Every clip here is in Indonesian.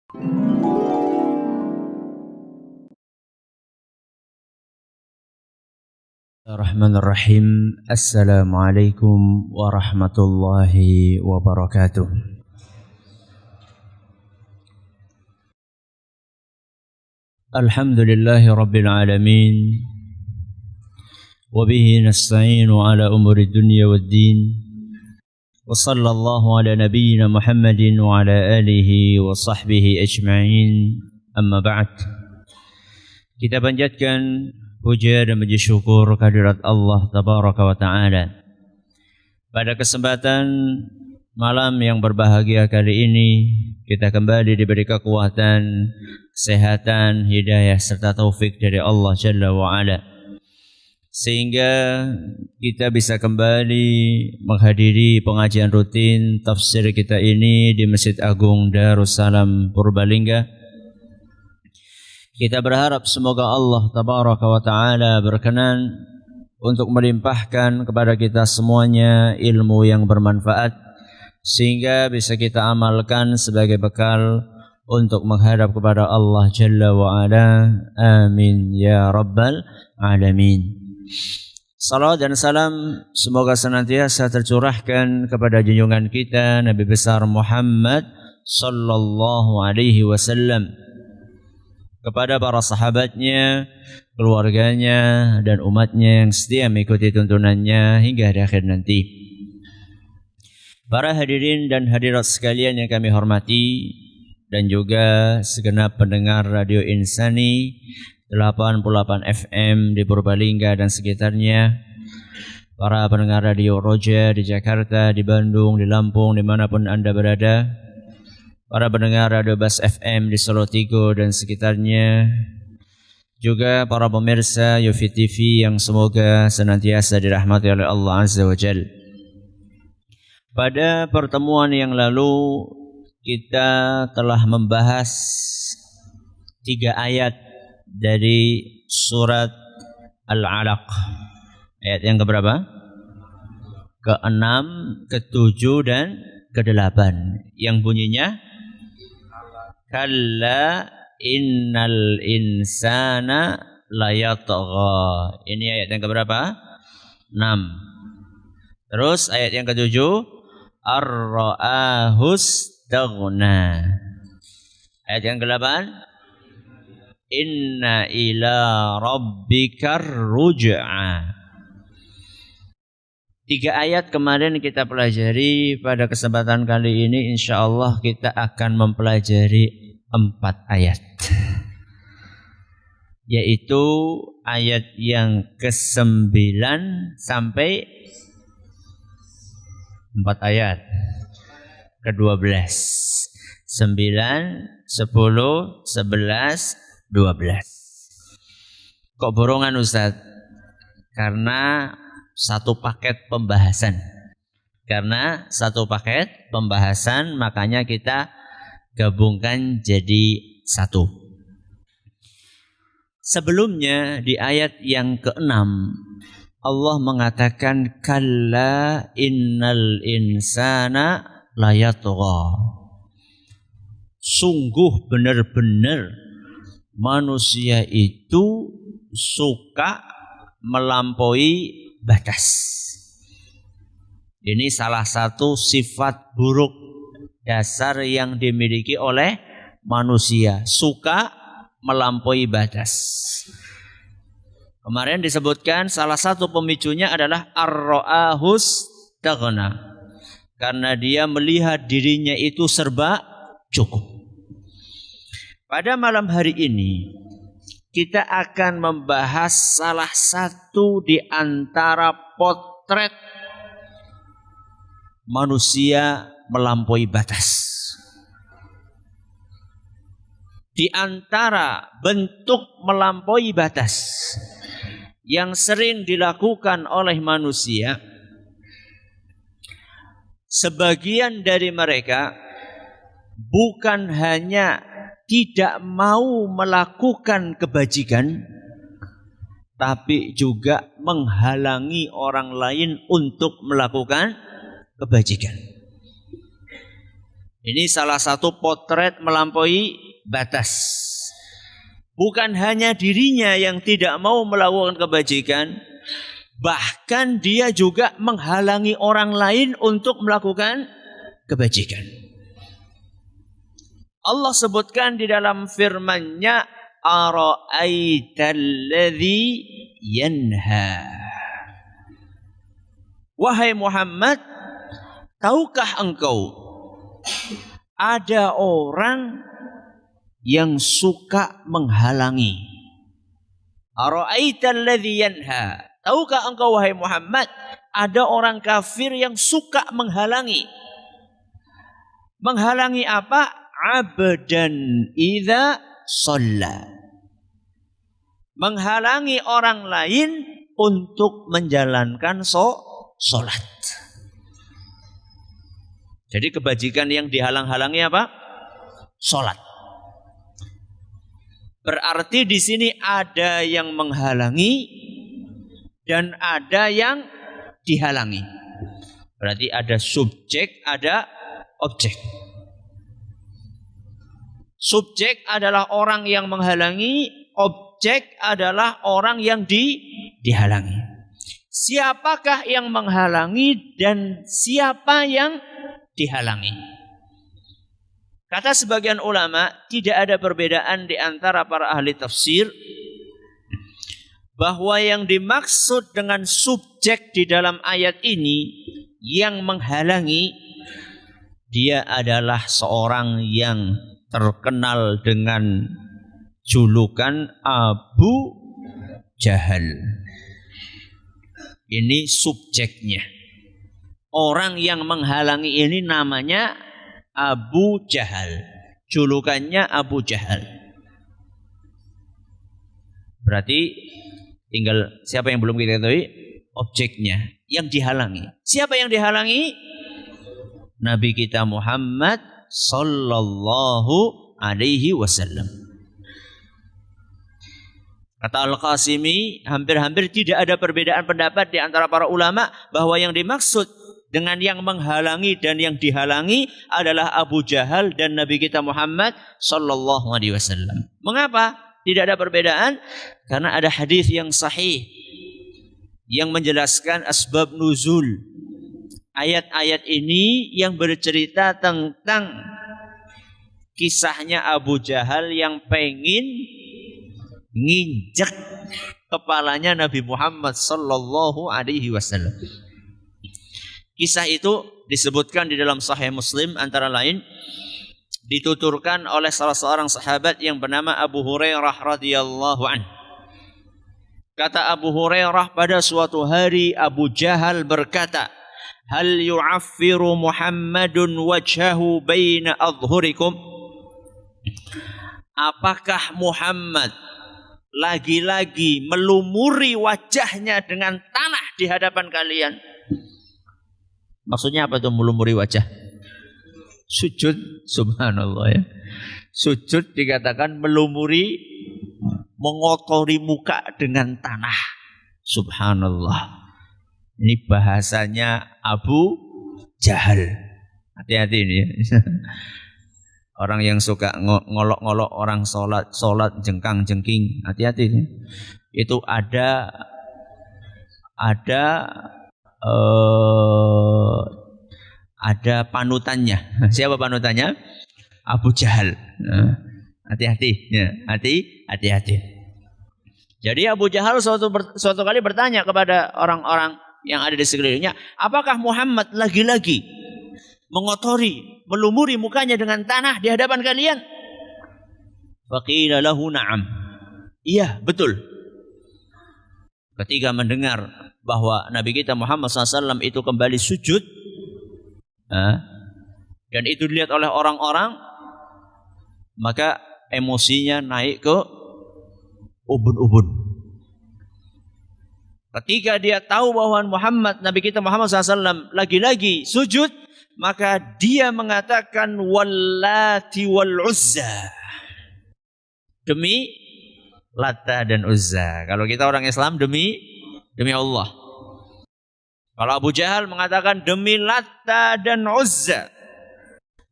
Bismillahirrahmanirrahim. Assalamualaikum warahmatullahi wabarakatuh. Alhamdulillahi rabbil alamin. Wabihi nasta'inu ala umuri dunya waddin. Wa sallallahu ala nabiyyina Muhammadin wa ala alihi wa sahbihi ajma'in. Amma ba'd. Kita panjatkan puja dan puji syukur kehadirat Allah Tabaraka wa Ta'ala. Pada kesempatan malam yang berbahagia kali ini, kita kembali diberi kekuatan, kesehatan, hidayah serta taufik dari Allah Jalla wa Ala, sehingga kita bisa kembali menghadiri pengajian rutin tafsir kita ini di Masjid Agung Darussalam Purbalingga. Kita berharap semoga Allah Tabaraka wa Ta'ala berkenan untuk melimpahkan kepada kita semuanya ilmu yang bermanfaat, sehingga bisa kita amalkan sebagai bekal untuk menghadap kepada Allah Jalla wa Ala. Amin ya Rabbal Alamin. Salawat dan salam semoga senantiasa tercurahkan kepada junjungan kita Nabi besar Muhammad sallallahu alaihi wasallam, kepada para sahabatnya, keluarganya, dan umatnya yang setia mengikuti tuntunannya hingga hari akhir nanti. Para hadirin dan hadirat sekalian yang kami hormati, dan juga segenap pendengar Radio Insani 88 FM di Purbalingga dan sekitarnya, para pendengar Radio Roja di Jakarta, di Bandung, di Lampung, dimanapun Anda berada, para pendengar Radio Bas FM di Solo Tigo dan sekitarnya, juga para pemirsa Yofi TV yang semoga senantiasa dirahmati oleh Allah Azza wa Jal. Pada pertemuan yang lalu kita telah membahas 3 ayat dari surat Al-Alaq. Ayat yang keberapa? Ke-6, ke-7 dan ke-8, yang bunyinya kalla innal insana layatgha. Ini ayat yang keberapa? 6. Terus ayat yang ke-7, ar-ra'ahustaghna. Ayat yang ke-8, inna ila rabbikar ruj'a. 3 ayat kemarin kita pelajari. Pada kesempatan kali ini insyaallah kita akan mempelajari 4 ayat, yaitu ayat yang ke-9 sampai 4 ayat ke-12, 9, 10, 11, 12. Kok borongan Ustaz? Karena satu paket pembahasan. Makanya kita gabungkan jadi 1. Sebelumnya di ayat yang ke-6 Allah mengatakan kalla innal insana layatgha. Sungguh benar-benar manusia itu suka melampaui batas. Ini salah satu sifat buruk dasar yang dimiliki oleh manusia, suka melampaui batas. Kemarin disebutkan salah satu pemicunya adalah ar-ra'ahustaghna, karena dia melihat dirinya itu serba cukup. Pada malam hari ini kita akan membahas salah satu di antara potret manusia melampaui batas. Di antara bentuk melampaui batas yang sering dilakukan oleh manusia, sebagian dari mereka bukan hanya tidak mau melakukan kebajikan, tapi juga menghalangi orang lain untuk melakukan kebajikan. Ini salah satu potret melampaui batas. Bukan hanya dirinya yang tidak mau melakukan kebajikan, bahkan dia juga menghalangi orang lain untuk melakukan kebajikan. Allah sebutkan di dalam firman-Nya, ara'aital ladzi yanha. Wahai Muhammad, tahukah engkau ada orang yang suka menghalangi? Ara'aital ladzi yanha. Tahukah engkau wahai Muhammad, ada orang kafir yang suka menghalangi. Menghalangi apa? Abdan idza shalla. Menghalangi orang lain untuk menjalankan sholat. Jadi kebajikan yang dihalang-halangi apa? Sholat. Berarti di sini ada yang menghalangi dan ada yang dihalangi. Berarti ada subjek, ada objek. Subjek adalah orang yang menghalangi, objek adalah orang yang dihalangi. Siapakah yang menghalangi dan siapa yang dihalangi? Kata sebagian ulama, tidak ada perbedaan di antara para ahli tafsir bahwa yang dimaksud dengan subjek di dalam ayat ini yang menghalangi, dia adalah seorang yang terkenal dengan julukan Abu Jahal. Ini subjeknya. Orang yang menghalangi ini namanya Abu Jahal. Julukannya Abu Jahal. Berarti tinggal siapa yang belum kita ketahui? Objeknya. Yang dihalangi. Siapa yang dihalangi? Nabi kita Muhammad sallallahu alaihi wasallam. Kata Al-Qasimi, hampir-hampir tidak ada perbedaan pendapat di antara para ulama bahwa yang dimaksud dengan yang menghalangi dan yang dihalangi adalah Abu Jahal dan Nabi kita Muhammad sallallahu alaihi wasallam. Mengapa tidak ada perbedaan? Karena ada hadis yang sahih yang menjelaskan asbab nuzul ayat-ayat ini yang bercerita tentang kisahnya Abu Jahal yang pengen nginjek kepalanya Nabi Muhammad sallallahu alaihi wasallam. Kisah itu disebutkan di dalam Sahih Muslim, antara lain dituturkan oleh salah seorang sahabat yang bernama Abu Hurairah radhiyallahu anhu. Kata Abu Hurairah, pada suatu hari Abu Jahal berkata, "Hal yu'affiru Muhammadun wajhahu baina adhhurikum?" Apakah Muhammad lagi-lagi melumuri wajahnya dengan tanah di hadapan kalian? Maksudnya apa itu melumuri wajah? Sujud, subhanallah ya. Sujud dikatakan melumuri, mengotori muka dengan tanah. Subhanallah. Ini bahasanya Abu Jahal. Hati-hati ini ya. Orang yang suka ngolok-ngolok orang sholat jengkang-jengking. Hati-hati. Itu ada panutannya. Siapa panutannya? Abu Jahal. Hati-hati. Hati-hati. Jadi Abu Jahal suatu kali bertanya kepada orang-orang yang ada di sekelilingnya, apakah Muhammad lagi-lagi mengotori, melumuri mukanya dengan tanah di hadapan kalian? Faqila lahu na'am. Iya, betul. Ketika mendengar bahwa Nabi kita Muhammad SAW itu kembali sujud, dan itu dilihat oleh orang-orang, maka emosinya naik ke ubun-ubun. Ketika dia tahu bahwa Nabi kita Muhammad SAW lagi-lagi sujud, maka dia mengatakan wallati wal uzza, demi Lata dan Uzza. Kalau kita orang Islam demi Allah. Kalau Abu Jahal mengatakan demi Lata dan Uzza.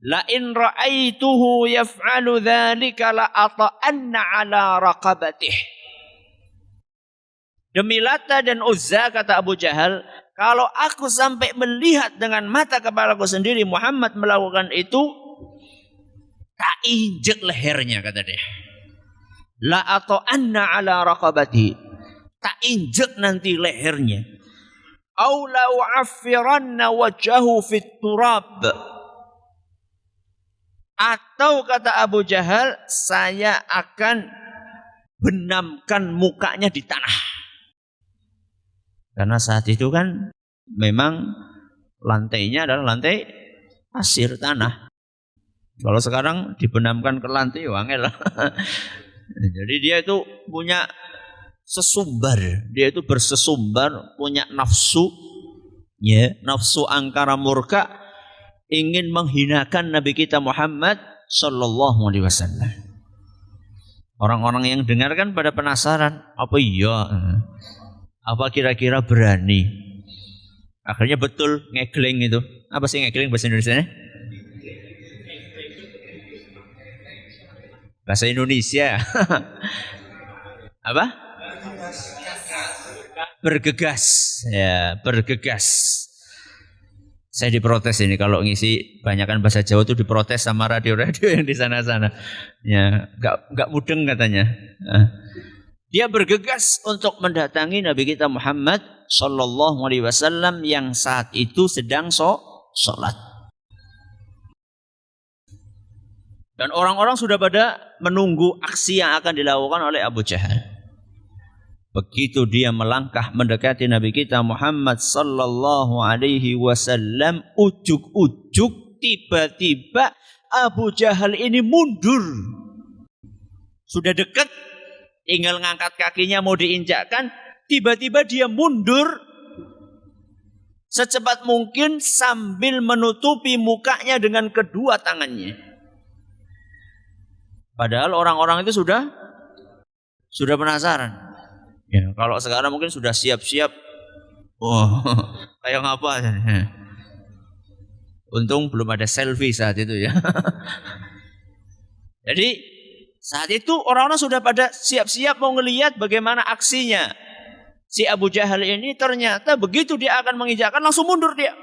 La in ra'aituhu yaf'alu dzalika la ata'anna 'ala raqabatih. Demi Lata dan Uzza, kata Abu Jahal, kalau aku sampai melihat dengan mata kepalaku sendiri Muhammad melakukan itu, tak injek lehernya, kata dia. La ata'anna 'ala raqabati. Tak injek nanti lehernya. Au la u'affiranna wajhahu fit turab. Atau kata Abu Jahal, saya akan benamkan mukanya di tanah. Karena saat itu kan memang lantainya adalah lantai pasir tanah. Kalau sekarang dibenamkan ke lantai, wangel. Jadi dia itu punya sesumbar, dia itu bersesumbar, punya nafsu, ya, nafsu angkara murka, ingin menghinakan Nabi kita Muhammad sallallahu alaihi wasallam. Orang-orang yang dengar kan pada penasaran, apa iya? Apa kira-kira berani? Akhirnya betul ngegleng itu. Apa sih ngegleng bahasa Indonesianya? Bahasa Indonesia. Apa? Bergegas. Ya, bergegas. Saya diprotes ini kalau ngisi banyakan bahasa Jawa itu diprotes sama radio-radio yang di sana-sana. Ya, enggak mudeng katanya. Dia bergegas untuk mendatangi Nabi kita Muhammad sallallahu alaihi wasallam yang saat itu sedang sholat. Dan orang-orang sudah pada menunggu aksi yang akan dilakukan oleh Abu Jahal. Begitu dia melangkah mendekati Nabi kita Muhammad sallallahu alaihi wasallam, ujuk-ujuk tiba-tiba Abu Jahal ini mundur. Sudah dekat, tinggal ngangkat kakinya mau diinjakkan, tiba-tiba dia mundur secepat mungkin sambil menutupi mukanya dengan kedua tangannya. Padahal orang-orang itu sudah penasaran. Ya, kalau sekarang mungkin sudah siap-siap. Oh, kayak ngapa? Untung belum ada selfie saat itu ya. Jadi saat itu orang-orang sudah pada siap-siap mau ngelihat bagaimana aksinya. Si Abu Jahal ini ternyata begitu dia akan menginjakkan langsung mundur dia.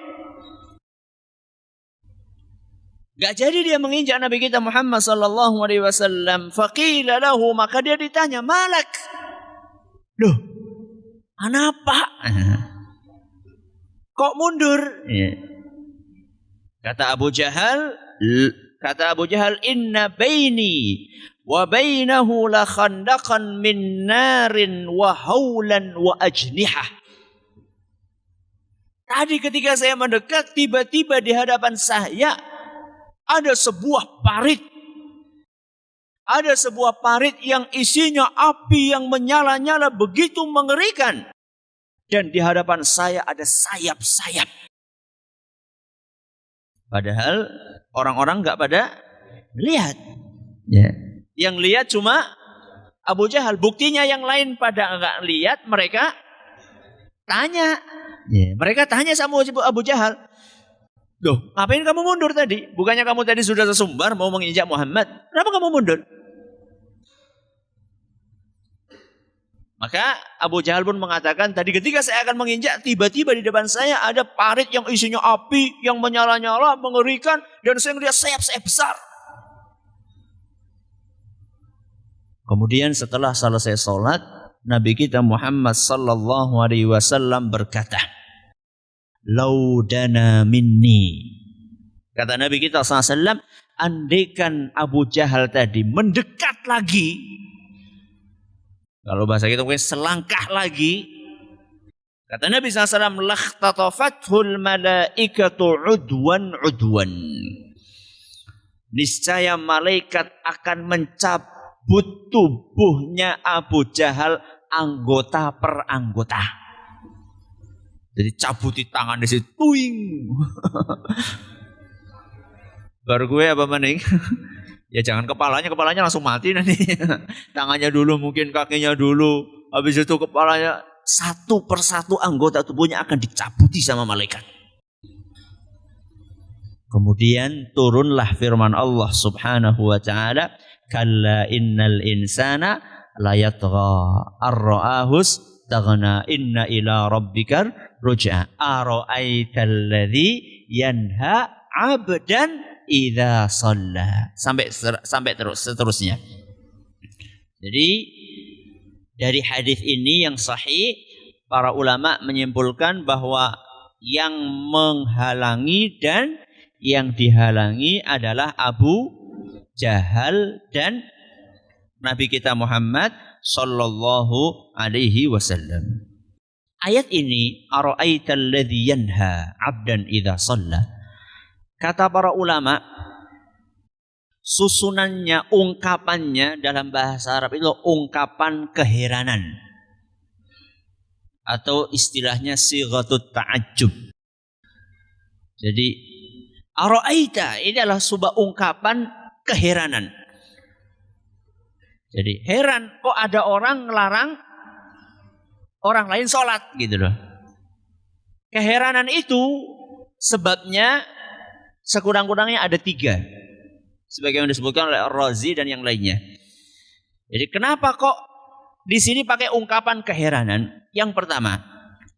Gak jadi dia menginjak Nabi kita Muhammad sallallahu alaihi wasallam. Faqila lahu, maka dia ditanya, "Malak?" Loh, kenapa? Kok mundur? Kata Abu Jahal, inna baini wa bainahu la khandaqan min narin wa haulan wa ajnihah. Tadi ketika saya mendekat, tiba-tiba di hadapan saya ada sebuah parit. Ada sebuah parit yang isinya api yang menyala-nyala begitu mengerikan. Dan di hadapan saya ada sayap-sayap. Padahal orang-orang enggak pada lihat. Ya. Yang lihat cuma Abu Jahal. Buktinya yang lain pada enggak lihat, mereka tanya. Ya. Mereka tanya sama Abu Jahal. Loh, ngapain kamu mundur tadi? Bukannya kamu tadi sudah sesumbar mau menginjak Muhammad. Kenapa kamu mundur? Maka Abu Jahal pun mengatakan, tadi ketika saya akan menginjak, tiba-tiba di depan saya ada parit yang isinya api, yang menyala-nyala, mengerikan, dan saya melihat sayap-sayap besar. Kemudian setelah selesai sholat, Nabi kita Muhammad sallallahu alaihi wasallam berkata, "Laudana minni." Kata Nabi kita sallallahu alaihi wasallam, andaikan Abu Jahal tadi mendekat lagi, kalau bahasa kita mungkin selangkah lagi, kata Nabi SAW, lakhtatafathul malaikatu udwan. Niscaya malaikat akan mencabut tubuhnya Abu Jahal anggota per anggota. Jadi cabut di tangan di situ, tuing. Baru gue apa maning? Ya jangan kepalanya langsung mati nanti. Tangannya dulu, mungkin kakinya dulu. Habis itu kepalanya, satu persatu anggota tubuhnya akan dicabuti sama malaikat. Kemudian turunlah firman Allah Subhanahu wa taala, kalla innal insana layatgha ar-ra'ahus taghna inna ila rabbikar ruj'a ara'aital ladzi yanha 'abdan idza shalla sampai seterusnya. Jadi dari hadis ini yang sahih, para ulama menyimpulkan bahwa yang menghalangi dan yang dihalangi adalah Abu Jahal dan Nabi kita Muhammad sallallahu alaihi wasallam. Ayat ini, ara'aital ladzi yanha 'abdan idza shalla. Kata para ulama, susunannya, ungkapannya dalam bahasa Arab itu ungkapan keheranan. Atau istilahnya sighatut ta'ajjub. Jadi ara'aita ini adalah sebuah ungkapan keheranan. Jadi heran kok ada orang ngelarang orang lain sholat gitu loh. Keheranan itu sebabnya sekurang-kurangnya ada 3. Sebagaimana disebutkan oleh Ar-Razi dan yang lainnya. Jadi kenapa kok di sini pakai ungkapan keheranan? Yang pertama,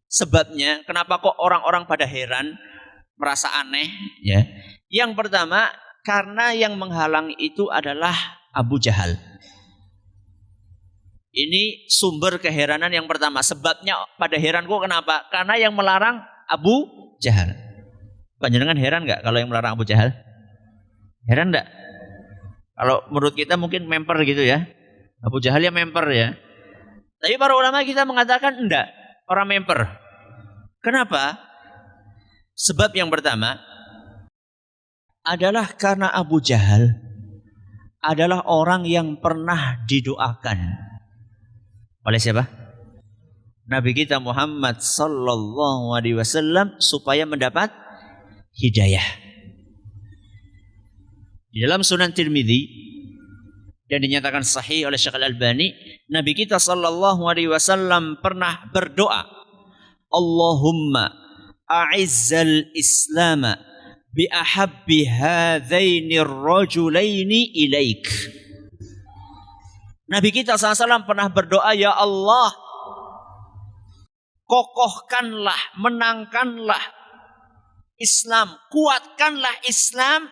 sebabnya kenapa kok orang-orang pada heran, merasa aneh, ya. Yang pertama, karena yang menghalang itu adalah Abu Jahal. Ini sumber keheranan yang pertama. Sebabnya pada heran kok kenapa? Karena yang melarang Abu Jahal. Panjenengan heran nggak kalau yang melarang Abu Jahal? Heran nggak? Kalau menurut kita mungkin memper gitu ya. Abu Jahal ya memper ya. Tapi para ulama kita mengatakan enggak, orang memper. Kenapa? Sebab yang pertama adalah karena Abu Jahal adalah orang yang pernah didoakan oleh siapa? Nabi kita Muhammad sallallahu alaihi wasallam supaya mendapat hidayah. Di dalam Sunan Tirmidzi dan dinyatakan sahih oleh Syekh Al-Albani, Nabi kita sallallahu alaihi wasallam pernah berdoa, Allahumma a'izzal islama bi ahabbi hadzaini ar-rajulaini ilaik. Nabi kita SAW pernah berdoa, ya Allah, kokohkanlah, menangkanlah Islam, kuatkanlah Islam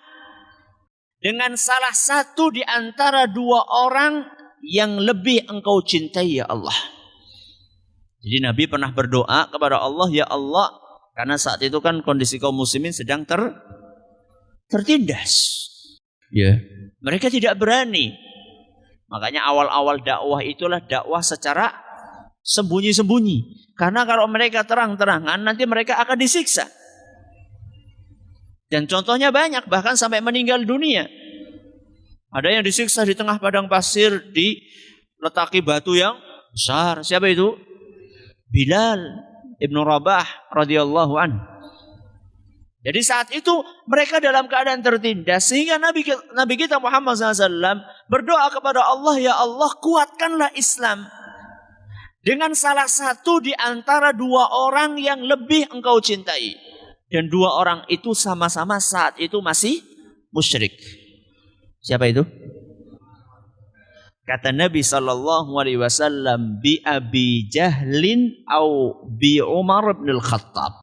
dengan salah satu di antara 2 orang yang lebih engkau cintai ya Allah. Jadi Nabi pernah berdoa kepada Allah, ya Allah, karena saat itu kan kondisi kaum muslimin sedang tertindas. Ya, mereka tidak berani. Makanya awal-awal dakwah itulah dakwah secara sembunyi-sembunyi. Karena kalau mereka terang-terangan nanti mereka akan disiksa. Dan contohnya banyak, bahkan sampai meninggal dunia. Ada yang disiksa di tengah padang pasir, diletaki batu yang besar. Siapa itu? Bilal ibn Rabah radhiyallahu anhu. Jadi saat itu mereka dalam keadaan tertindas, sehingga Nabi kita Muhammad SAW berdoa kepada Allah, ya Allah, kuatkanlah Islam dengan salah satu di antara 2 orang yang lebih engkau cintai. Dan 2 orang itu sama-sama saat itu masih musyrik. Siapa itu? Kata Nabi SAW, bi Abi Jahlin au bi Umar bin Al-Khattab.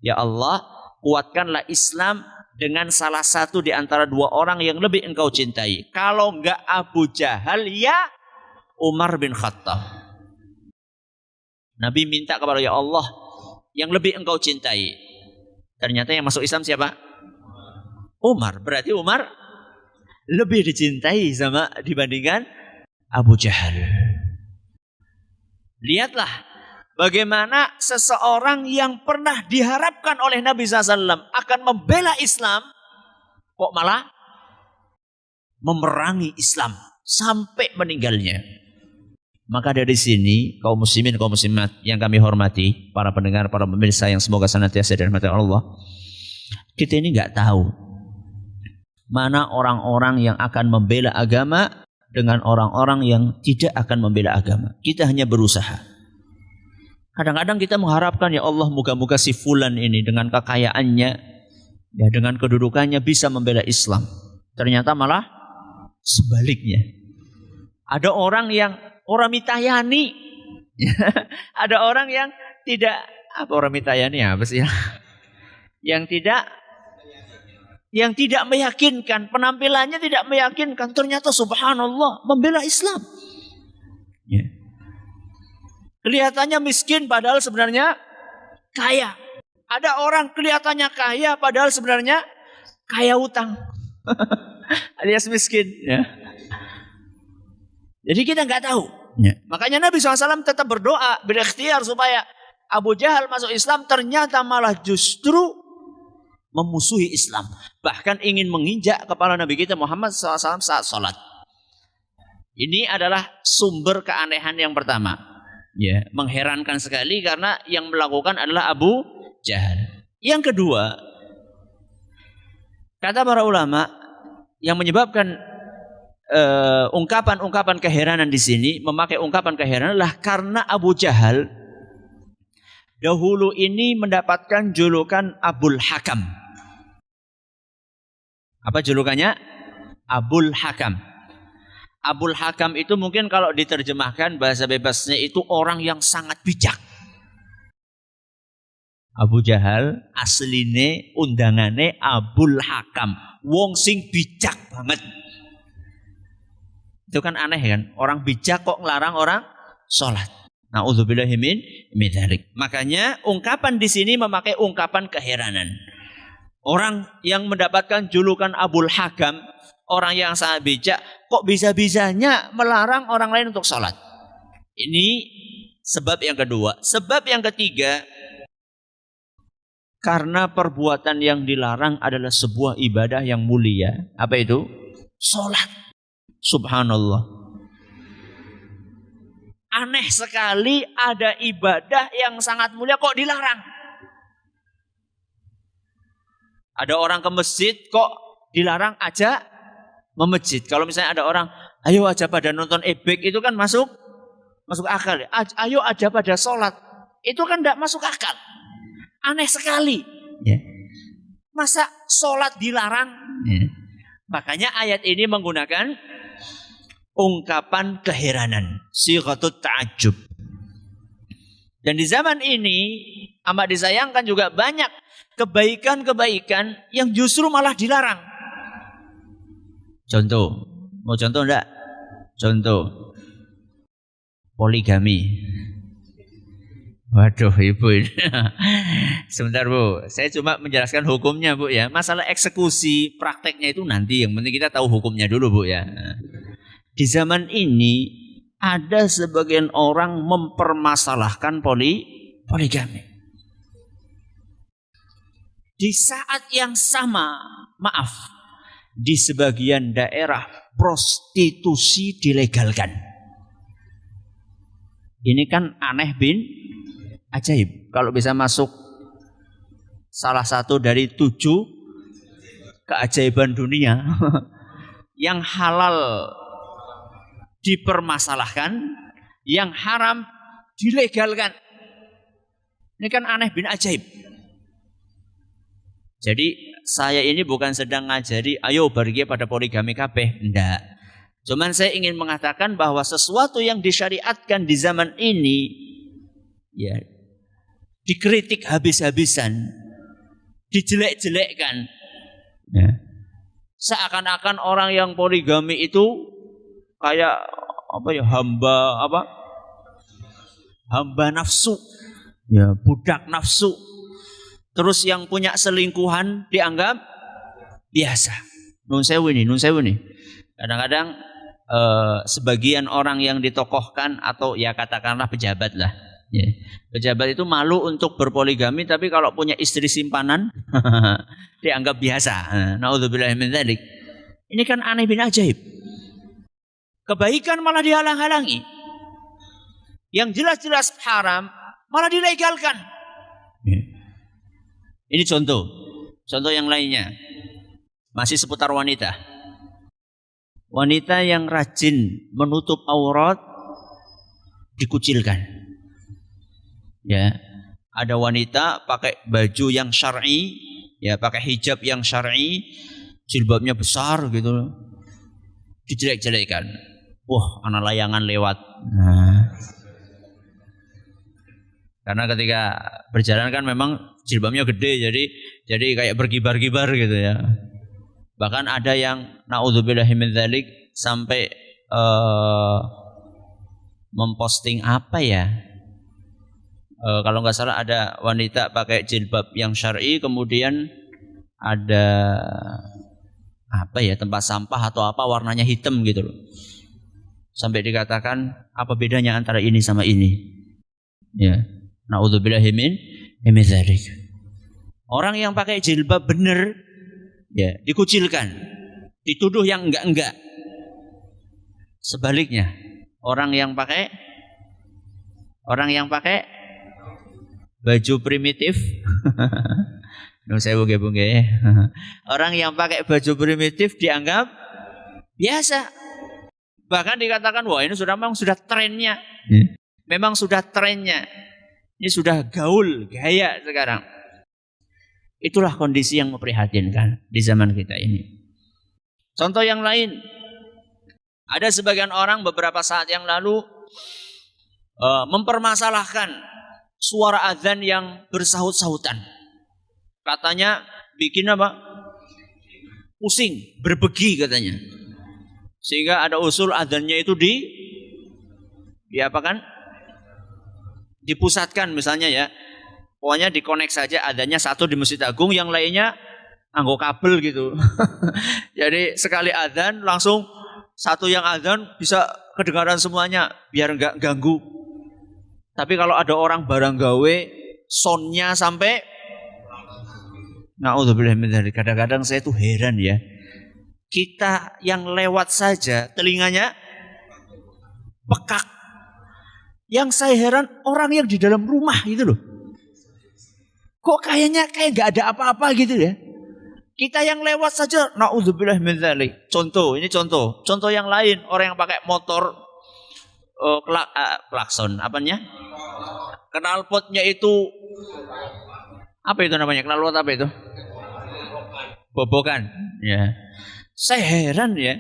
Ya Allah, kuatkanlah Islam dengan salah satu di antara 2 orang yang lebih engkau cintai. Kalau enggak Abu Jahal, ya Umar bin Khattab. Nabi minta kepada ya Allah, yang lebih engkau cintai. Ternyata yang masuk Islam siapa? Umar. Berarti Umar lebih dicintai dibandingkan Abu Jahal. Lihatlah bagaimana seseorang yang pernah diharapkan oleh Nabi SAW akan membela Islam, kok malah memerangi Islam sampai meninggalnya. Maka dari sini kaum muslimin, kaum muslimat yang kami hormati, para pendengar, para pemirsa yang semoga senantiasa dirahmati Allah, kita ini nggak tahu mana orang-orang yang akan membela agama dengan orang-orang yang tidak akan membela agama. Kita hanya berusaha. Kadang-kadang kita mengharapkan, ya Allah, moga-moga si fulan ini dengan kekayaannya Ya, dengan kedudukannya bisa membela Islam. Ternyata malah sebaliknya. Ada orang yang orang mitayani. Ada orang yang tidak, apa orang mitayani apa sih? Yang tidak meyakinkan, penampilannya tidak meyakinkan, ternyata subhanallah membela Islam. Ya. Kelihatannya miskin padahal sebenarnya kaya. Ada orang kelihatannya kaya padahal sebenarnya kaya utang. Alias miskin. Ya. Jadi kita nggak tahu. Ya. Makanya Nabi SAW tetap berdoa, berikhtiar supaya Abu Jahal masuk Islam, ternyata malah justru memusuhi Islam. Bahkan ingin menginjak kepala Nabi kita Muhammad SAW saat sholat. Ini adalah sumber keanehan yang pertama. Ya, mengherankan sekali karena yang melakukan adalah Abu Jahal. Yang kedua, kata para ulama, yang menyebabkan ungkapan-ungkapan keheranan di sini, memakai ungkapan keheranan adalah karena Abu Jahal dahulu ini mendapatkan julukan Abul Hakam. Apa julukannya? Abul Hakam. Abul Hakam itu mungkin kalau diterjemahkan bahasa bebasnya itu orang yang sangat bijak. Abu Jahal asline undangane Abul Hakam, wong sing bijak banget. Itu kan aneh kan, orang bijak kok ngelarang orang sholat. Na'udzubillahi min dzalik. Makanya ungkapan di sini memakai ungkapan keheranan. Orang yang mendapatkan julukan Abul Hakam, orang yang sangat bijak, kok bisa-bisanya melarang orang lain untuk sholat. Ini sebab yang kedua. Sebab yang ketiga, karena perbuatan yang dilarang adalah sebuah ibadah yang mulia. Apa itu? Sholat. Subhanallah. Aneh sekali ada ibadah yang sangat mulia kok dilarang. Ada orang ke masjid kok dilarang aja memejit. Kalau misalnya ada orang, ayo aja pada nonton ebek, itu kan masuk akal. Ayo aja pada sholat, itu kan tidak masuk akal. Aneh sekali. Ya. Masa sholat dilarang? Ya. Makanya ayat ini menggunakan ungkapan keheranan, sighatut ta'ajjub. Dan di zaman ini amat disayangkan juga banyak kebaikan-kebaikan yang justru malah dilarang. Contoh, mau contoh enggak? Contoh, poligami. Waduh ibu ini. Sebentar bu, saya cuma menjelaskan hukumnya bu ya. Masalah eksekusi prakteknya itu nanti, yang penting kita tahu hukumnya dulu bu ya. Di zaman ini ada sebagian orang mempermasalahkan poligami. Di saat yang sama, maaf, di sebagian daerah prostitusi dilegalkan. Ini kan aneh bin ajaib. Kalau bisa masuk salah satu dari 7 keajaiban dunia yang halal dipermasalahkan, yang haram dilegalkan. Ini kan aneh bin ajaib. Jadi saya ini bukan sedang ngajari ayo pergi pada poligami kabeh, enggak. Cuman saya ingin mengatakan bahwa sesuatu yang disyariatkan di zaman ini ya dikritik habis-habisan, dijelek-jelekkan. Ya. Seakan-akan orang yang poligami itu kayak apa ya, hamba nafsu. Ya, budak nafsu. Terus yang punya selingkuhan dianggap biasa. Nun sewu nih. Kadang-kadang sebagian orang yang ditokohkan atau ya katakanlah pejabat lah. Ya. Pejabat itu malu untuk berpoligami, tapi kalau punya istri simpanan dianggap biasa. Na'udzubillahi min dzalik. Ini kan aneh bin ajaib. Kebaikan malah dihalang-halangi. Yang jelas-jelas haram malah dilegalkan. Ya. Ini contoh yang lainnya. Masih seputar wanita. Wanita yang rajin menutup aurat dikucilkan. Ya, ada wanita pakai baju yang syar'i ya pakai hijab yang syar'i, jilbabnya besar gitu, dijelek-jelekan. Wah, anak layangan lewat. Nah, karena ketika berjalan kan memang jilbabnya gede, jadi kayak berkibar-kibar gitu ya. Bahkan ada yang naudzubillahi min dzalik sampai memposting apa ya? Kalau nggak salah ada wanita pakai jilbab yang syar'i, kemudian ada apa ya, tempat sampah atau apa warnanya hitam gitu loh. Sampai dikatakan apa bedanya antara ini sama ini? Ya, naudzubillahi min dzalik. Orang yang pakai jilbab benar ya dikucilkan, dituduh yang enggak. Sebaliknya, orang yang pakai baju primitif orang yang pakai baju primitif dianggap biasa. Bahkan dikatakan, wah ini memang sudah trennya. Memang sudah trennya. Ini sudah gaul, gaya sekarang. Itulah kondisi yang memprihatinkan di zaman kita ini. Contoh yang lain. Ada sebagian orang beberapa saat yang lalu mempermasalahkan suara azan yang bersahut-sahutan. Katanya bikin apa? Pusing, berbegi katanya. Sehingga ada usul azannya itu diapakan? Dipusatkan misalnya ya. Pokoknya dikonek saja azannya satu di Masjid Agung, yang lainnya anggo kabel gitu. Jadi sekali azan langsung satu yang azan bisa kedengaran semuanya biar enggak ganggu. Tapi kalau ada orang barang gawe soundnya sampai naudzubillah min dzalik, kadang-kadang saya tuh heran ya. Kita yang lewat saja telinganya pekak. Yang saya heran orang yang di dalam rumah gitu loh. Kok kayak gak ada apa-apa gitu ya. Kita yang lewat saja naudzubillah min dzalik. Ini contoh yang lain, orang yang pakai motor klakson apanya? Knalpotnya itu apa itu namanya? Knalpot apa itu? Bobokan. Ya. Saya heran ya.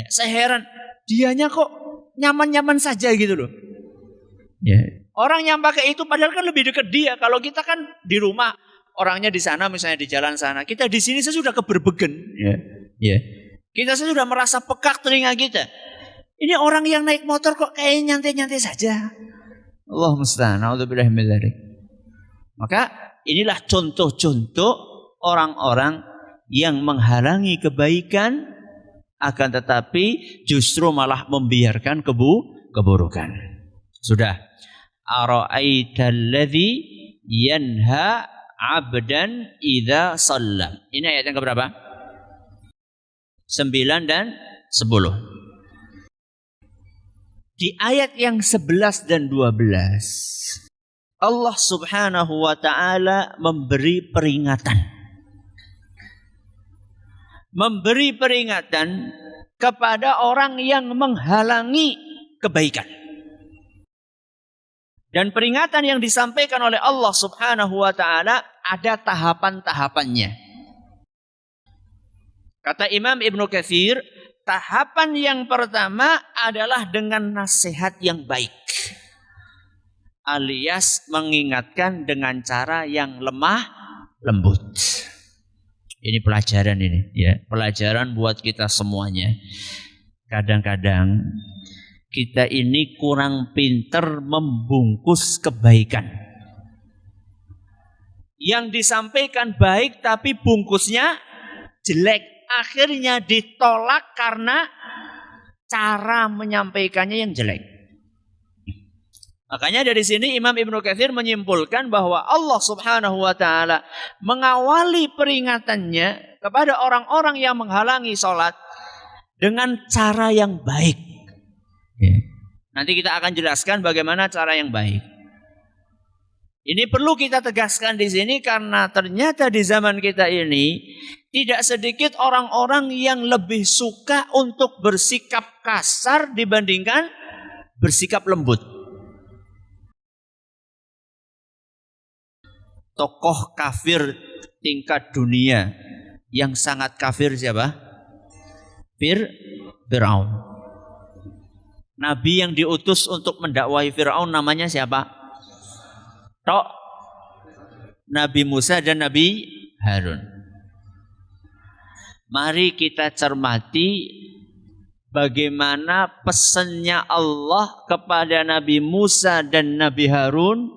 Saya heran. Dianya kok nyaman-nyaman saja gitu loh. Ya. Orang yang pakai itu padahal kan lebih dekat dia. Kalau kita kan di rumah, orangnya di sana misalnya di jalan sana. Kita di sini sudah keberbegen. Ya. Kita sudah merasa pekak telinga kita. Ini orang yang naik motor kok kayak nyantai-nyantai saja. Allah musta'an. A'udzubillahi min dzalik. Maka inilah contoh-contoh orang-orang yang menghalangi kebaikan, akan tetapi justru malah membiarkan keburukan. Sudah. Ara'aital ladzi yanha 'abdan idza shalla. Ini ayat yang keberapa? 9 dan 10. Di ayat yang 11 dan 12 Allah Subhanahu wa taala memberi peringatan. Memberi peringatan kepada orang yang menghalangi kebaikan. Dan peringatan yang disampaikan oleh Allah Subhanahu wa taala ada tahapan-tahapannya. Kata Imam Ibnu Katsir, tahapan yang pertama adalah dengan nasihat yang baik. Alias mengingatkan dengan cara yang lemah lembut. Ini pelajaran ini, ya, pelajaran buat kita semuanya. Kadang-kadang kita ini kurang pinter membungkus kebaikan. Yang disampaikan baik tapi bungkusnya jelek. Akhirnya ditolak karena cara menyampaikannya yang jelek. Makanya dari sini Imam Ibnu Katsir menyimpulkan bahwa Allah Subhanahu wa taala mengawali peringatannya kepada orang-orang yang menghalangi salat dengan cara yang baik. Nanti kita akan jelaskan bagaimana cara yang baik. Ini perlu kita tegaskan di sini karena ternyata di zaman kita ini tidak sedikit orang-orang yang lebih suka untuk bersikap kasar dibandingkan bersikap lembut. Tokoh kafir tingkat dunia yang sangat kafir siapa? Fir'aun. Nabi yang diutus untuk mendakwahi Fir'aun namanya siapa? Tok. Nabi Musa dan Nabi Harun. Mari kita cermati bagaimana pesannya Allah kepada Nabi Musa dan Nabi Harun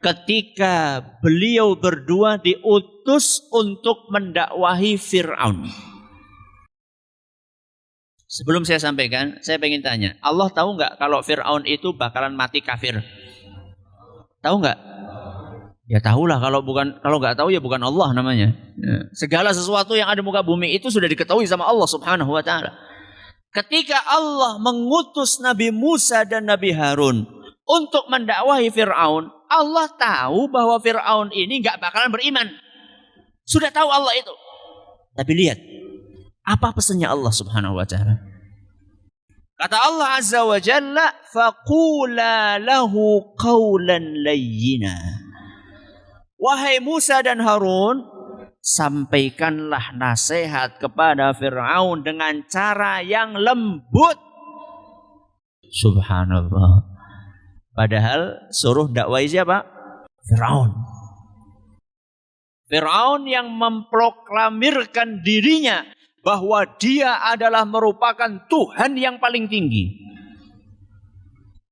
ketika beliau berdua diutus untuk mendakwahi Fir'aun. Sebelum saya sampaikan, saya pengen tanya, Allah tahu nggak kalau Fir'aun itu bakalan mati kafir? Tahu nggak? Ya tahulah, kalau nggak tahu ya bukan Allah namanya. Ya. Segala sesuatu yang ada di muka bumi itu sudah diketahui sama Allah Subhanahu wa taala. Ketika Allah mengutus Nabi Musa dan Nabi Harun untuk mendakwahi Fir'aun, Allah tahu bahwa Fir'aun ini nggak bakalan beriman. Sudah tahu Allah itu. Tapi lihat, apa pesannya Allah Subhanahu wa taala? Kata Allah Azza wa Jalla, "Faqula lahu qawlan layyina." Wahai Musa dan Harun, sampaikanlah nasihat kepada Fir'aun dengan cara yang lembut. Subhanallah. Padahal suruh dakwai siapa? Fir'aun. Fir'aun yang memproklamirkan dirinya bahwa dia adalah merupakan Tuhan yang paling tinggi.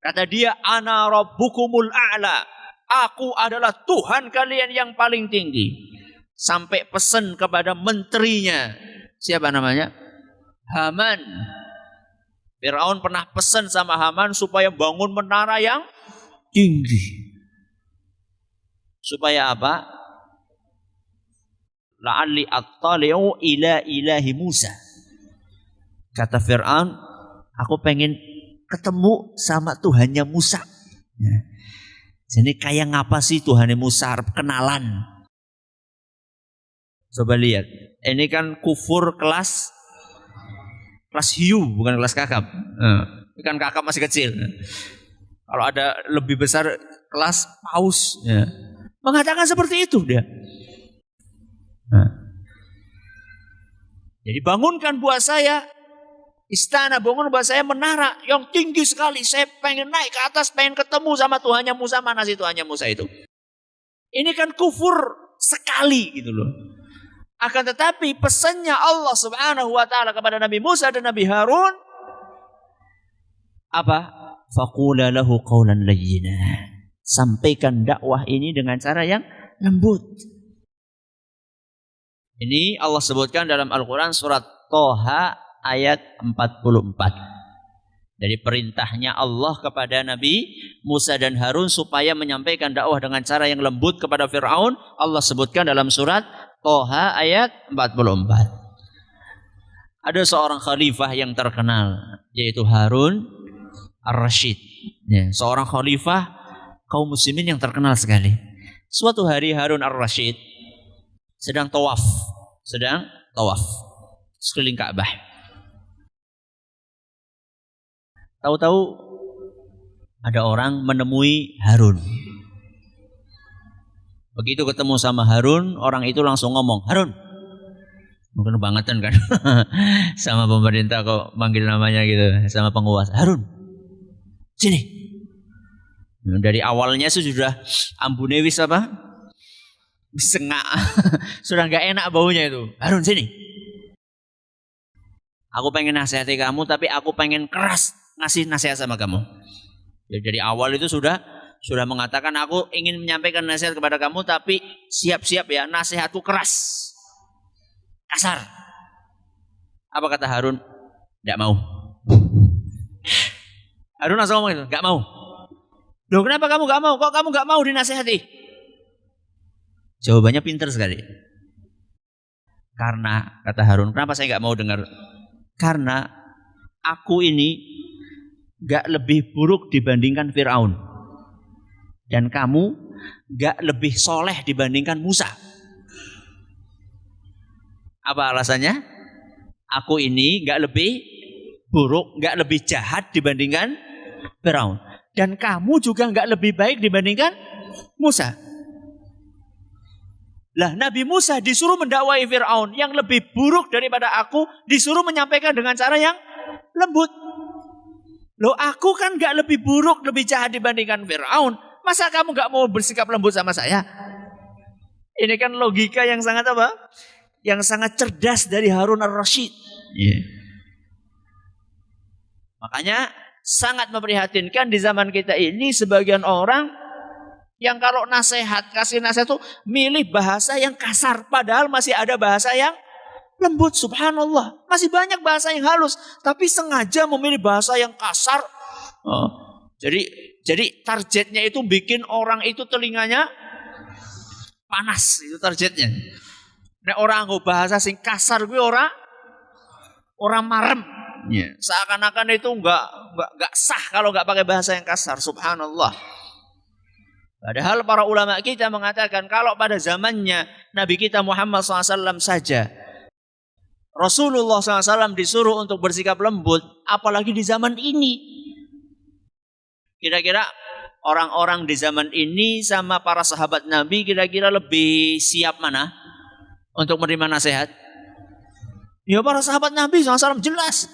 Kata dia, "Ana rabbukumul a'la." Aku adalah Tuhan kalian yang paling tinggi. Sampai pesan kepada menterinya. Siapa namanya? Haman. Fir'aun pernah pesan sama Haman supaya bangun menara yang tinggi. Supaya apa? La'alli attali'u ila ilahi Musa. Kata Fir'aun, aku pengen ketemu sama Tuhannya Musa. Ya. Jadi kayak ngapa sih Tuhannya Musa, kenalan. Coba lihat, ini kan kufur kelas hiu, bukan kelas kakap. Ini kan kakap masih kecil. Kalau ada lebih besar kelas paus, ya. Mengatakan seperti itu dia. Jadi bangunkan buat saya istana, bangun buat saya menara yang tinggi sekali. Saya pengen naik ke atas, pengen ketemu sama Tuhannya Musa. Mana sih Tuhannya Musa itu? Ini kan kufur sekali gitu loh. Akan tetapi pesannya Allah Subhanahu wa taala kepada Nabi Musa dan Nabi Harun apa? Faqula lahu qawlan layyina. Sampaikan dakwah ini dengan cara yang lembut. Ini Allah sebutkan dalam Al-Quran surat Toha ayat 44. Dari perintahnya Allah kepada Nabi Musa dan Harun supaya menyampaikan dakwah dengan cara yang lembut kepada Fir'aun, Allah sebutkan dalam surat Toha ayat 44. Ada seorang khalifah yang terkenal, yaitu Harun Ar-Rasyid. Ya, seorang khalifah kaum muslimin yang terkenal sekali. Suatu hari Harun Ar-Rasyid sedang tawaf sekeliling Ka'bah. Tahu-tahu ada orang menemui Harun. Begitu ketemu sama Harun, orang itu langsung ngomong, "Harun." Mungkin kebangetan kan sama pemerintah kok manggil namanya gitu, sama penguasa. "Harun, sini." Dari awalnya sudah ambune wis apa? Sengak. Sudah enggak enak baunya itu. "Harun, sini. Aku pengen nasihati kamu, tapi aku pengen keras ngasih nasihat sama kamu." Jadi dari awal itu sudah mengatakan, aku ingin menyampaikan nasihat kepada kamu, tapi siap-siap ya, nasihatku keras, kasar. Apa kata Harun? Tidak mau. Harun langsung ngomong itu, nggak mau. Loh, kenapa kamu nggak mau? Kok kamu nggak mau dinasihati? Jawabannya pintar sekali. Karena kata Harun, kenapa saya nggak mau dengar? Karena aku ini gak lebih buruk dibandingkan Fir'aun. Dan kamu gak lebih soleh dibandingkan Musa. Apa alasannya? Aku ini gak lebih buruk, gak lebih jahat dibandingkan Fir'aun. Dan kamu juga gak lebih baik dibandingkan Musa. Lah Nabi Musa disuruh mendakwai Fir'aun yang lebih buruk daripada aku, disuruh menyampaikan dengan cara yang lembut. Loh aku kan gak lebih buruk, lebih jahat dibandingkan Fir'aun. Masa kamu gak mau bersikap lembut sama saya? Ini kan logika yang sangat apa? Yang sangat cerdas dari Harun ar-Rasyid. Makanya sangat memprihatinkan di zaman kita ini sebagian orang yang kalau kasih nasihat itu milih bahasa yang kasar. Padahal masih ada bahasa yang lembut, subhanallah. Masih banyak bahasa yang halus, tapi sengaja memilih bahasa yang kasar. Jadi targetnya itu bikin orang itu telinganya panas, itu targetnya. Nek orang nggo bahasa sing kasar gue orang marem. Seakan-akan itu enggak sah kalau enggak pakai bahasa yang kasar, subhanallah. Padahal para ulama kita mengatakan kalau pada zamannya Nabi kita Muhammad SAW saja Rasulullah SAW disuruh untuk bersikap lembut, apalagi di zaman ini. Kira-kira orang-orang di zaman ini sama para sahabat Nabi kira-kira lebih siap mana untuk menerima nasihat? Ya para sahabat Nabi SAW jelas.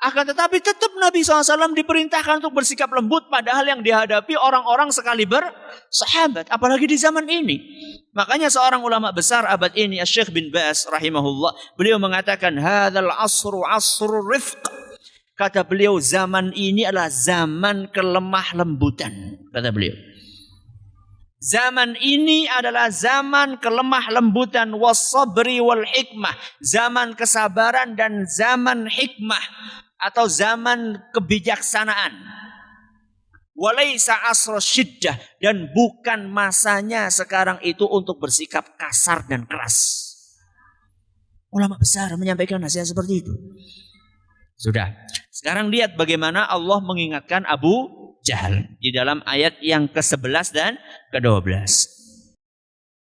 Akan tetapi tetap Nabi SAW diperintahkan untuk bersikap lembut padahal yang dihadapi orang-orang sekaliber sahabat. Apalagi di zaman ini. Makanya seorang ulama besar abad ini, Syekh bin Baz rahimahullah, beliau mengatakan, hadzal asru asru rifq. Kata beliau, zaman ini adalah zaman kelemah lembutan. Kata beliau. Zaman ini adalah zaman kelemah lembutan was-sabri wal hikmah, zaman kesabaran dan zaman hikmah atau zaman kebijaksanaan. Walaisa asra syiddah, dan bukan masanya sekarang itu untuk bersikap kasar dan keras. Ulama besar menyampaikan nasihat seperti itu. Sudah. Sekarang lihat bagaimana Allah mengingatkan Abu Jahal di dalam ayat yang ke-11 dan ke-12.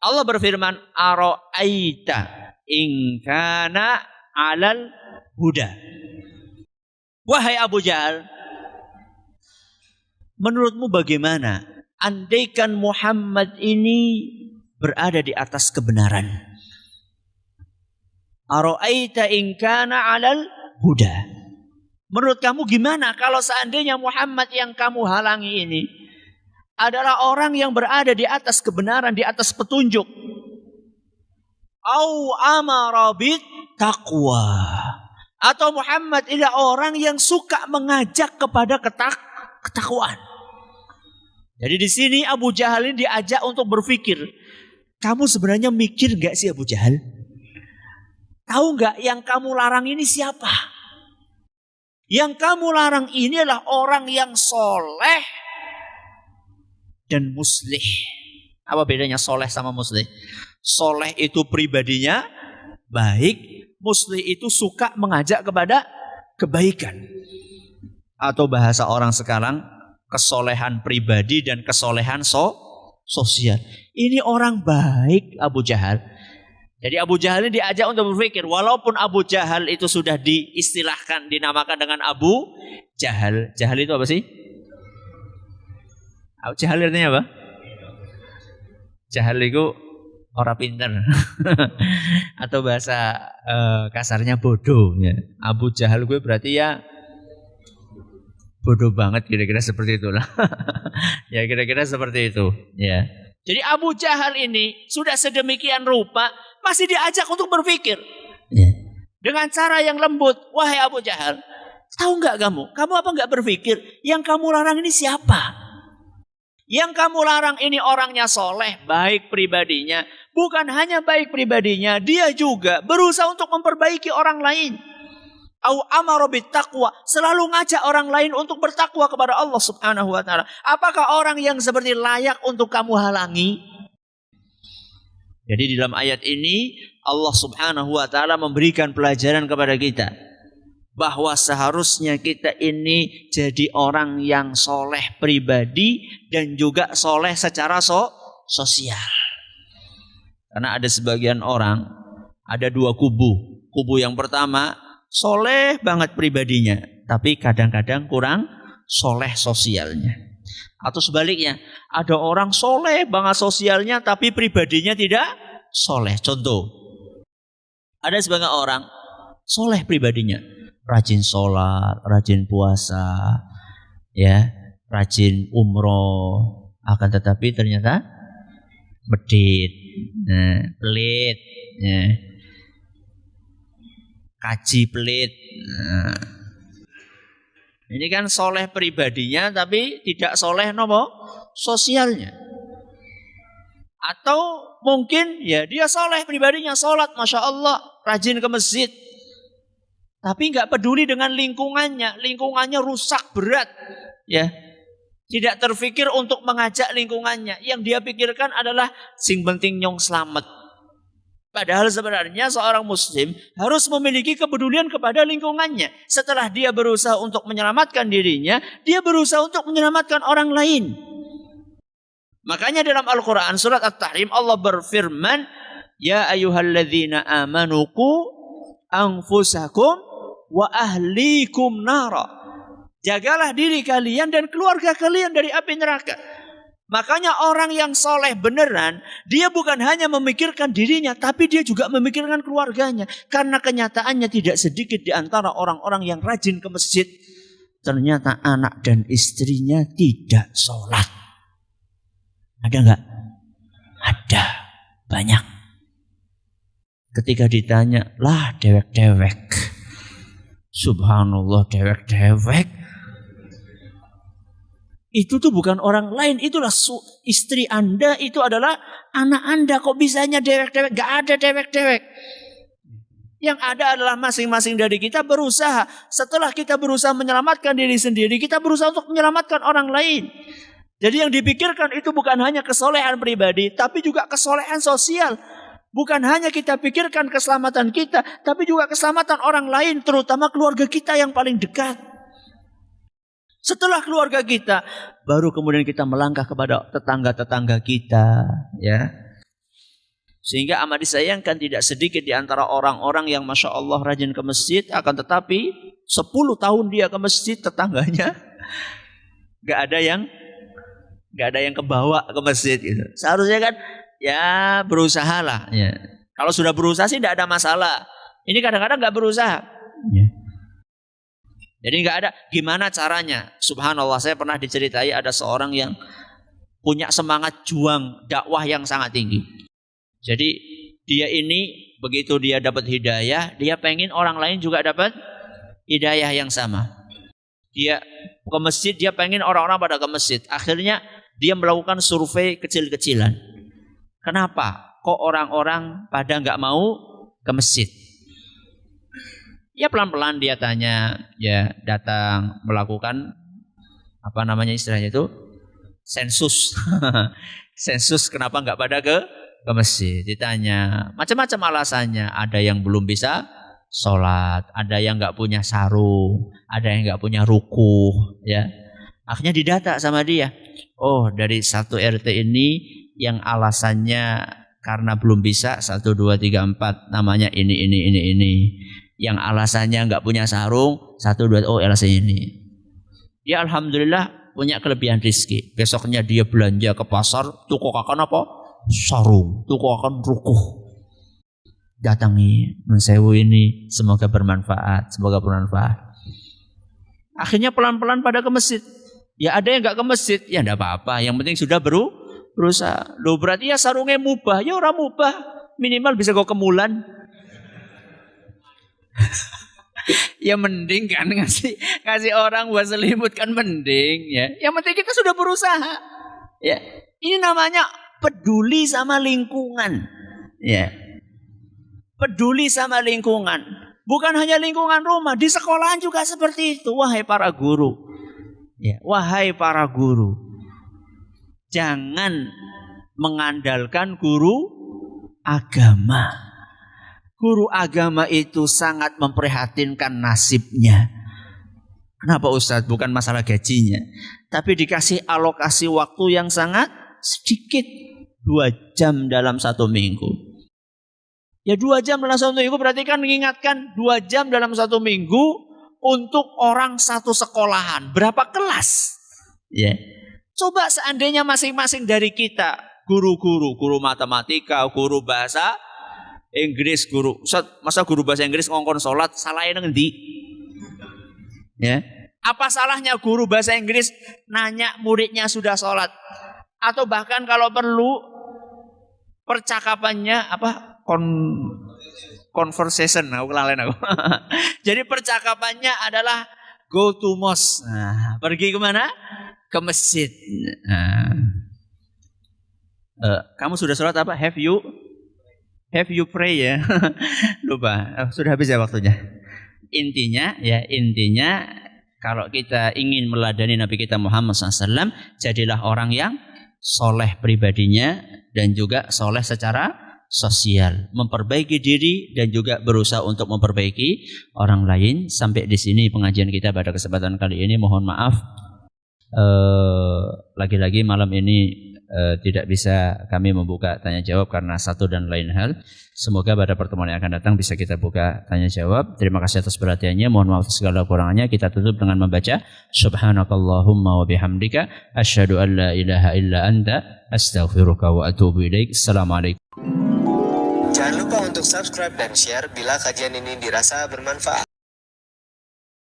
Allah berfirman, "Ara'aita in kana 'alal huda." Wahai Abu Jahal, menurutmu bagaimana andaikan Muhammad ini berada di atas kebenaran? Ara'aita in kana 'alal huda. Menurut kamu gimana kalau seandainya Muhammad yang kamu halangi ini adalah orang yang berada di atas kebenaran, di atas petunjuk? Au amara bit taqwa. Atau Muhammad adalah orang yang suka mengajak kepada ketakwaan. Jadi di sini Abu Jahal ini diajak untuk berpikir. Kamu sebenarnya mikir gak sih Abu Jahal? Tahu gak yang kamu larang ini siapa? Yang kamu larang ini adalah orang yang soleh dan muslih. Apa bedanya soleh sama muslih? Soleh itu pribadinya baik, muslih itu suka mengajak kepada kebaikan. Atau bahasa orang sekarang, kesolehan pribadi dan kesolehan sosial. Ini orang baik Abu Jahal. Jadi Abu Jahal ini diajak untuk berpikir. Walaupun Abu Jahal itu sudah diistilahkan, dinamakan dengan Abu Jahal. Jahal itu apa sih? Abu Jahal artinya apa? Jahal itu orang pintar. Atau bahasa kasarnya bodoh. Ya. Abu Jahal gue berarti ya bodoh banget, kira-kira seperti itulah. Ya kira-kira seperti itu. Ya. Jadi Abu Jahal ini sudah sedemikian rupa masih diajak untuk berpikir. Dengan cara yang lembut. Wahai Abu Jahal, tahu nggak kamu? Kamu apa nggak berpikir? Yang kamu larang ini siapa? Yang kamu larang ini orangnya soleh, baik pribadinya. Bukan hanya baik pribadinya, dia juga berusaha untuk memperbaiki orang lain. Au amara bit taqwa, selalu ngajak orang lain untuk bertakwa kepada Allah Subhanahu wa taala. Apakah orang yang seperti layak untuk kamu halangi? Jadi di dalam ayat ini Allah Subhanahu wa taala memberikan pelajaran kepada kita bahwa seharusnya kita ini jadi orang yang soleh pribadi dan juga soleh secara sosial. Karena ada sebagian orang, ada dua kubu. Kubu yang pertama soleh banget pribadinya, tapi kadang-kadang kurang soleh sosialnya. Atau sebaliknya, ada orang soleh banget sosialnya tapi pribadinya tidak soleh. Contoh, ada sebagian orang soleh pribadinya, rajin sholat, rajin puasa, ya, rajin umroh, akan tetapi ternyata medit, pelit, ya. Kaji pelit. Ini kan soleh pribadinya tapi tidak soleh nopo sosialnya. Atau mungkin ya dia soleh pribadinya, sholat Masya Allah, rajin ke masjid, tapi nggak peduli dengan lingkungannya. Lingkungannya rusak berat, ya. Tidak terfikir untuk mengajak lingkungannya. Yang dia pikirkan adalah sing penting nyong selamat. Padahal sebenarnya seorang muslim harus memiliki kepedulian kepada lingkungannya. Setelah dia berusaha untuk menyelamatkan dirinya, dia berusaha untuk menyelamatkan orang lain. Makanya dalam Al-Quran surat At-Tahrim Allah berfirman, Ya ayyuhalladzina amanu qu anfusakum wa ahlikum nara. Jagalah diri kalian dan keluarga kalian dari api neraka. Makanya orang yang soleh beneran, dia bukan hanya memikirkan dirinya, tapi dia juga memikirkan keluarganya. Karena kenyataannya tidak sedikit di antara orang-orang yang rajin ke masjid, ternyata anak dan istrinya tidak sholat. Ada nggak? Ada, banyak. Ketika ditanya, lah dewek-dewek. Subhanallah, dewek-dewek. Itu tuh bukan orang lain, itulah istri Anda, itu adalah anak Anda. Kok bisanya dewek-dewek? Gak ada dewek-dewek. Yang ada adalah masing-masing dari kita berusaha. Setelah kita berusaha menyelamatkan diri sendiri, kita berusaha untuk menyelamatkan orang lain. Jadi yang dipikirkan itu bukan hanya kesolehan pribadi, tapi juga kesolehan sosial. Bukan hanya kita pikirkan keselamatan kita, tapi juga keselamatan orang lain, terutama keluarga kita yang paling dekat. Setelah keluarga kita, baru kemudian kita melangkah kepada tetangga-tetangga kita, ya. Sehingga amat disayangkan tidak sedikit di antara orang-orang yang Masya Allah rajin ke masjid, akan tetapi 10 tahun dia ke masjid, tetangganya gak ada yang kebawa ke masjid gitu. Seharusnya kan ya berusaha lah, ya. Kalau sudah berusaha sih tidak ada masalah. Ini kadang-kadang gak berusaha, ya. Jadi nggak ada. Gimana caranya? Subhanallah, saya pernah diceritai ada seorang yang punya semangat juang dakwah yang sangat tinggi. Jadi dia ini begitu dia dapat hidayah, dia pengen orang lain juga dapat hidayah yang sama. Dia ke masjid, dia pengen orang-orang pada ke masjid. Akhirnya dia melakukan survei kecil-kecilan. Kenapa? Kok orang-orang pada nggak mau ke masjid? Ya pelan-pelan dia tanya, ya datang melakukan apa namanya istilahnya itu sensus, sensus kenapa nggak pada ke masjid? Ditanya macam-macam alasannya. Ada yang belum bisa sholat, ada yang nggak punya sarung, ada yang nggak punya rukuh, ya. Akhirnya didata sama dia. Oh, dari 1 RT ini yang alasannya karena belum bisa 1, 2, 3, 4 namanya ini. Yang alasannya nggak punya sarung 1, 2, oh alasannya ini. Dia alhamdulillah punya kelebihan rezeki. Besoknya dia belanja ke pasar, tukokakan apa? Sarung, tukokakan rukuh. Datangi mensewu ini, semoga bermanfaat. Akhirnya pelan-pelan pada ke masjid. Ya ada yang nggak ke masjid, ya enggak apa-apa. Yang penting sudah berusaha. Loh berarti ya sarungnya mubah, ya orang mubah. Minimal bisa kau kemulan. Ya mending kan ngasih orang buat selimut kan mending, ya. Yang penting kita sudah berusaha. Ya. Ini namanya peduli sama lingkungan. Ya. Peduli sama lingkungan. Bukan hanya lingkungan rumah, di sekolahan juga seperti itu. Wahai para guru. Ya, wahai para guru. Jangan mengandalkan guru agama. Guru agama itu sangat memprihatinkan nasibnya. Kenapa Ustadz? Bukan masalah gajinya, tapi dikasih alokasi waktu yang sangat sedikit, 2 jam dalam 1 minggu. Ya 2 jam dalam 1 minggu berarti kan mengingatkan 2 jam dalam 1 minggu untuk orang 1 sekolahan. Berapa kelas? Ya. Coba seandainya masing-masing dari kita, guru matematika, guru bahasa Inggris, masa guru bahasa Inggris ngongkon sholat, salahnya ngendi? Ya. Apa salahnya guru bahasa Inggris nanya muridnya sudah sholat? Atau bahkan kalau perlu percakapannya apa? Conversation, aku kelalen aku. Jadi percakapannya adalah go to mosque. Nah, pergi kemana? Ke masjid. Nah. Kamu sudah sholat apa? Have you pray ya? Lupa. Sudah habis ya waktunya. Intinya kalau kita ingin meladani Nabi kita Muhammad SAW, jadilah orang yang soleh pribadinya dan juga soleh secara sosial, memperbaiki diri dan juga berusaha untuk memperbaiki orang lain. Sampai di sini pengajian kita pada kesempatan kali ini. Mohon maaf lagi-lagi malam ini tidak bisa kami membuka tanya jawab karena satu dan lain hal. Semoga pada pertemuan yang akan datang bisa kita buka tanya jawab. Terima kasih atas perhatiannya. Mohon maaf atas segala kurangannya. Kita tutup dengan membaca Subhanakallahumma wa bihamdika asyhadu an la ilaha illa anta astaghfiruka wa atubu ilaik. Assalamualaikum. Jangan lupa untuk subscribe dan share bila kajian ini dirasa bermanfaat.